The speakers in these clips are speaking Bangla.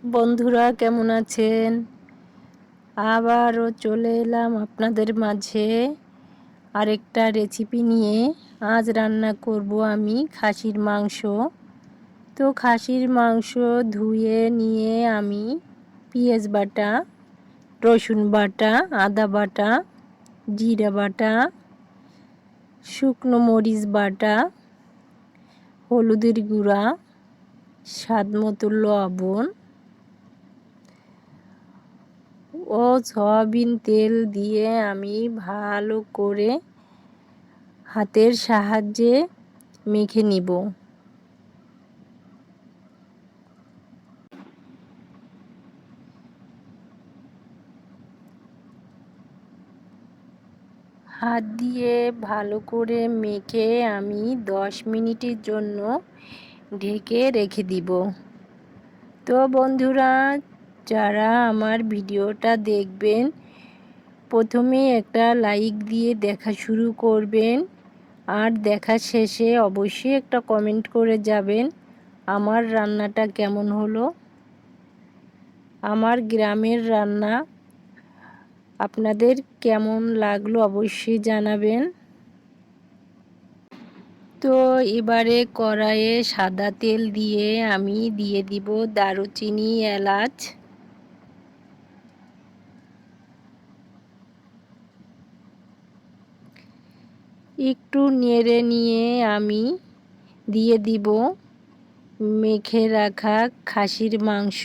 বন্ধুরা কেমন আছেন? আবারও চলে এলাম আপনাদের মাঝে আরেকটা রেসিপি নিয়ে। আজ রান্না করব আমি খাসির মাংস। তো খাসির মাংস ধুয়ে নিয়ে আমি পেঁয়াজ বাটা, রসুন বাটা, আদা বাটা, জিরা বাটা, শুকনো মরিচ বাটা, হলুদের গুঁড়া, স্বাদ মতো লবণ ও সয়াবিন তেল দিয়ে আমি ভালো করে হাতের সাহায্যে মেখে নিব। হাত দিয়ে ভালো করে মেখে আমি 10 মিনিটের জন্য ঢেকে রেখে দিব। তো বন্ধুরা, যারা আমার ভিডিওটা দেখবেন প্রথমে একটা লাইক দিয়ে দেখা শুরু করবেন, আর দেখা শেষে অবশ্যই একটা কমেন্ট করে যাবেন আমার রান্নাটা কেমন হলো। আমার গ্রামের রান্না আপনাদের কেমন লাগলো অবশ্যই জানাবেন। তো এবারে কড়াইয়ে সাদা তেল দিয়ে আমি দিয়ে দিব দারুচিনি, এলাচ, একটু নেড়ে নিয়ে আমি দিয়ে দিব মেখে রাখা খাসির মাংস।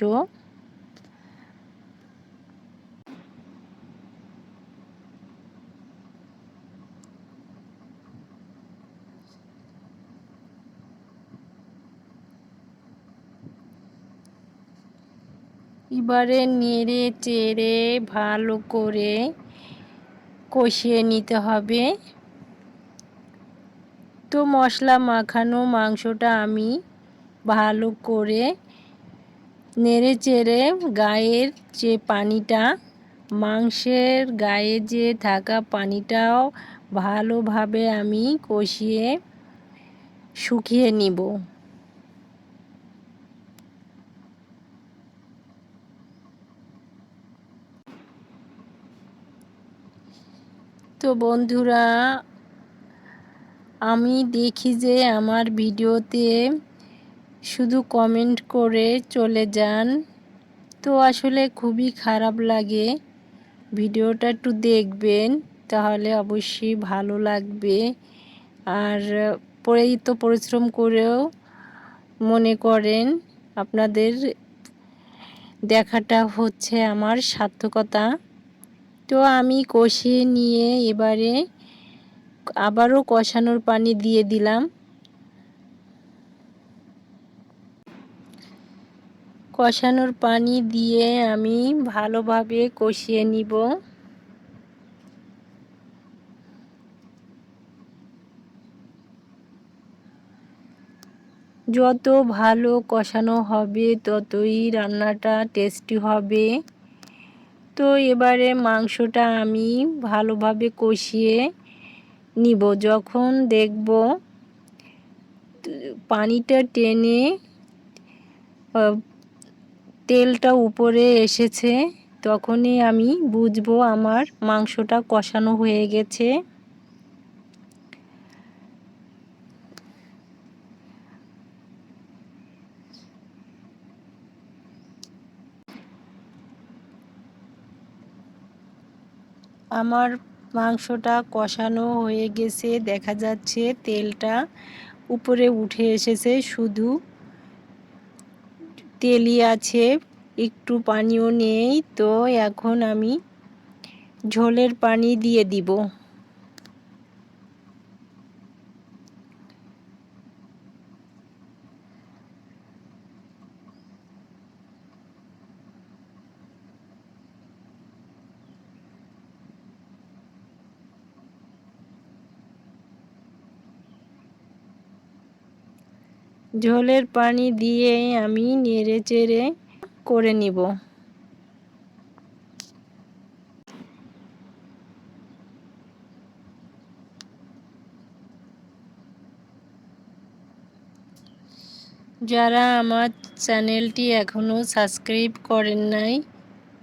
এবারে নেড়ে চেড়ে ভালো করে কষিয়ে নিতে হবে। তো মশলা মাখানো মাংসটা আমি ভালো করে নেড়ে চেড়ে গায়ের যে পানিটা, মাংসের গায়ে যে থাকা পানিটাও ভালোভাবে আমি কষিয়ে শুকিয়ে নিব। তো বন্ধুরা, আমি দেখি যে আমার ভিডিওতে শুধু কমেন্ট করে চলে যান, তো আসলে খুবই খারাপ লাগে। ভিডিওটা একটু দেখবেন, তাহলে অবশ্যই ভালো লাগবে। আর পরিশ্রম করেও মনে করেন আপনাদের দেখাটা হচ্ছে আমার সার্থকতা। তো আমি কষিয়ে নিয়ে এবারে আবারও কষানোর পানি দিয়ে দিলাম। কষানোর পানি দিয়ে আমি ভালোভাবে কষিয়ে নিব। যত ভালো কষানো হবে ততই রান্নাটা টেস্টি হবে। তো এবারে মাংসটা আমি ভালোভাবে কষিয়ে নিব। যখন দেখব পানিটা টেনে তেলটা উপরে এসেছে, তখনই আমি বুঝবো আমার মাংসটা কষানো হয়ে গেছে। আমার মাংসটা কষানো হয়ে গেছে, দেখা যাচ্ছে তেলটা উপরে উঠে এসেছে, শুধু তেলই আছে, একটু পানিও নেই। তো এখন আমি ঝোলের পানি দিয়ে দিব। ঝোলের পানি দিয়ে আমি নেড়ে চেড়ে করে নিব। যারা আমার চ্যানেলটি এখনও সাবস্ক্রাইব করেন নাই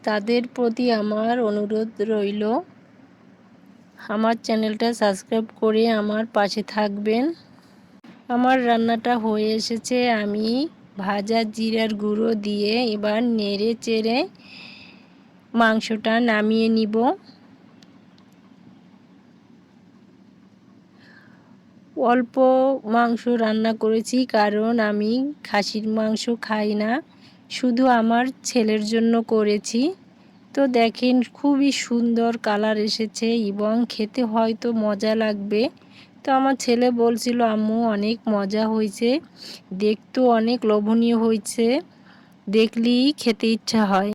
তাদের প্রতি আমার অনুরোধ রইল আমার চ্যানেলটা সাবস্ক্রাইব করে আমার পাশে থাকবেন। আমার রান্নাটা হয়ে এসেছে, আমি ভাজা জিরার গুঁড়ো দিয়ে এবার নেড়ে চেড়ে মাংসটা নামিয়ে নিব। অল্প মাংস রান্না করেছি কারণ আমি খাসির মাংস খাই না, শুধু আমার ছেলের জন্য করেছি। তো দেখেন খুবই সুন্দর কালার এসেছে এবং খেতে হয়তো মজা লাগবে। তো আমার ছেলে বলছিল আম্মু অনেক মজা হয়েছে, দেখতেও অনেক লোভনীয় হয়েছে, দেখলেই খেতে ইচ্ছা হয়।